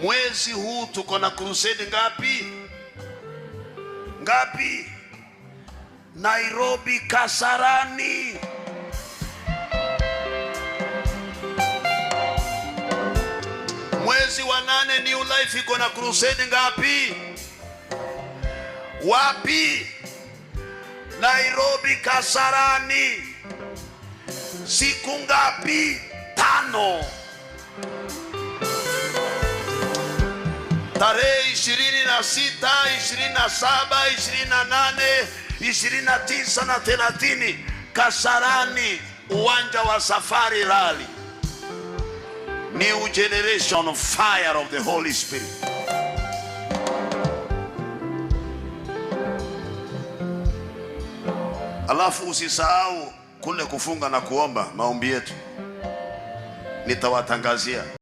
Mwezi huu tuko na crusade ngapi? Nairobi Kasarani. Mwezi wa 8 New Life iko na crusade ngapi? Wapi? Nairobi Kasarani. Siku ngapi? 5. Tarehe 26, 27, 28, 29 na 30 Kasarani, uwanja wa Safari Rally. New generation, fire of the Holy Spirit. Alafu usisahau kule kufunga na kuomba maombi yetu. Nitawatangazia.